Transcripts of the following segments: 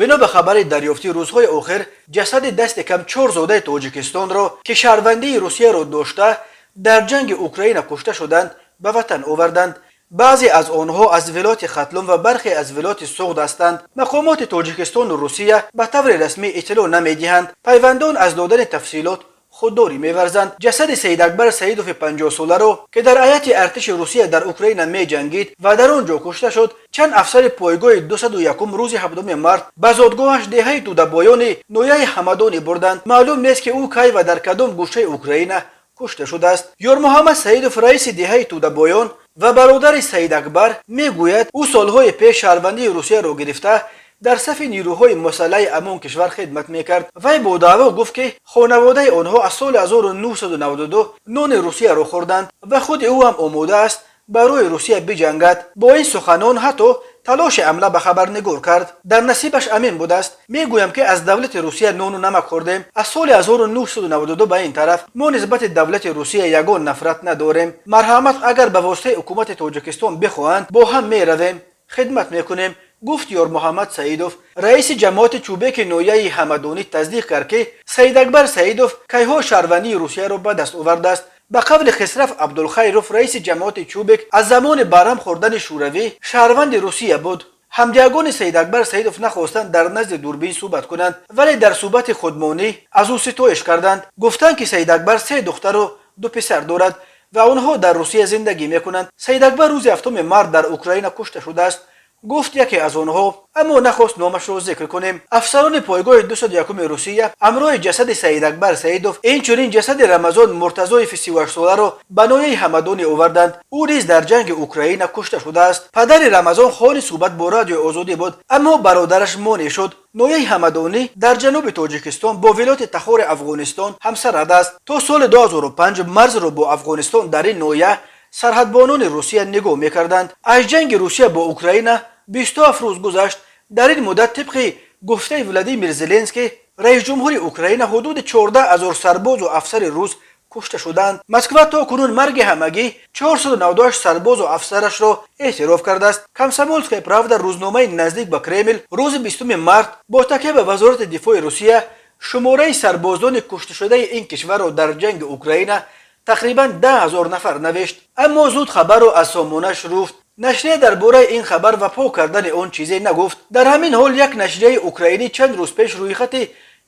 بنا به خبر دریافتی روزهای آخر جسد دست کم 4 زاده تاجیکستان را که شهروندی روسیه را داشته در جنگ اوکراین کشته شدند به وطن آوردند. بعضی از آنها از ولایت ختلون و برخی از ولایت سوغد هستند. مقامات تاجیکستان و روسیه به طور رسمی اطلاع نمیدهند. پیوندان از دادن تفصیلات خودداری می‌ورزند. جسد سید اکبر سیدوف 50 ساله را که در هیئت ارتش روسیه در اوکراین می‌جنگید و در آنجا کشته شد، چند افسر پایگاه 201 روز 7 مارس به زادگاهش دهه دودبایان نویه همدانی بردند. معلوم نیست که او کی و در کدام گوشه اوکراین کشته شده است. یار محمد سیدوف رئیس دهه دودبایان و برادر سید اکبر میگوید او سالهای پیش شهروندی روسیه را گرفته در صف نیروهای مسلح امان کشور خدمت میکرد. وی با دعوا گفت که خانواده آنها از سال 1992 نان روسیه را خوردند و خود او هم آماده است برای روسیه بجنگد. با این سخنان حتی تلاش حمله به خبرنگار کرد. در نصیبش امین بوده است. میگویم که از دولت روسیه نان و نمک خوردیم. از سال 1992 به این طرف ما نسبت دولت روسیه یگان نفرت نداریم. مرحمت اگر به واسطه حکومت تاجیکستان بخواهند با هم میرویم، خدمت میکنیم، گفت یار محمد سیدوف. رئیس جماعت چوبک نویه همدانی تصدیق کرد که سید اکبر سیدوف کیها شهروندی روسیه را به دست آورده است. به قول خسرف عبدالخیروف رئیس جماعت چوبک از زمان برهم خوردن شوروی شهروند روسیه بود. همجگان سید اکبر سیدوف نخواستند در نزد دوربین صحبت کنند، ولی در صحبت خودمانی از او ستایش کردند. گفتند که سید اکبر 3 دختر و 2 پسر دارد و آنها در روسیه زندگی میکنند. سید اکبر روز 7 مارس در اوکراین کشته شده است. گفت یکی از آنها، اما نخواست نامش را ذکر کنیم. افسران پایگاه 201 روسیه همراه جسد سید اکبر سیدوف اینچنین جسد رمضان مرتضی 38 ساله را به نویه همدانی آوردند. او نیز در جنگ اوکراین کشته شده است. پدر رمضان خان صحبت با رادیو آزادی بود، اما برادرش مانع شد. نویه همدانی در جنوب تاجیکستان با ولایت تخار افغانستان همسرد است. تا سال 2005 مرز را با افغانستان در این نویه سرحدبانان روسیه نگاه میکردند. از جنگ روسیه با اوکراین 27 روز گذشت. در این مدت طبق گفته ولادیمیر زلنسکی رئیس جمهور اوکراین حدود 14,000 سرباز و افسر روس کشته شدند. مسکو تا کنون مرگ همگی 498 سرباز و افسرش را اعتراف کرده است. کامسомольская правда روزنامه نزدیک به کرمل روز 20 مارس با تکیه به وزارت دفاع روسیه شماره سربازان کشته شده این کشور را در جنگ اوکراین تقریبا 10,000 نفر نوشت، اما زود خبر را از سامانش رفت. نشریه درباره این خبر وفا کردن آن چیزی نگفت. در همین حال یک نشریه اوکراینی چند روز پیش روی خط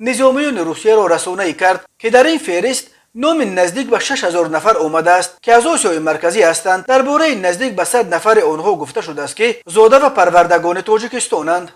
نظامیان روسیه را رسانه‌ای کرد که در این فهرست نام نزدیک به 6,000 نفر آمده است که از آسیای مرکزی هستند. درباره نزدیک به 100 نفر آنها گفته شده است که زاده و پروردگان تاجیکستانند.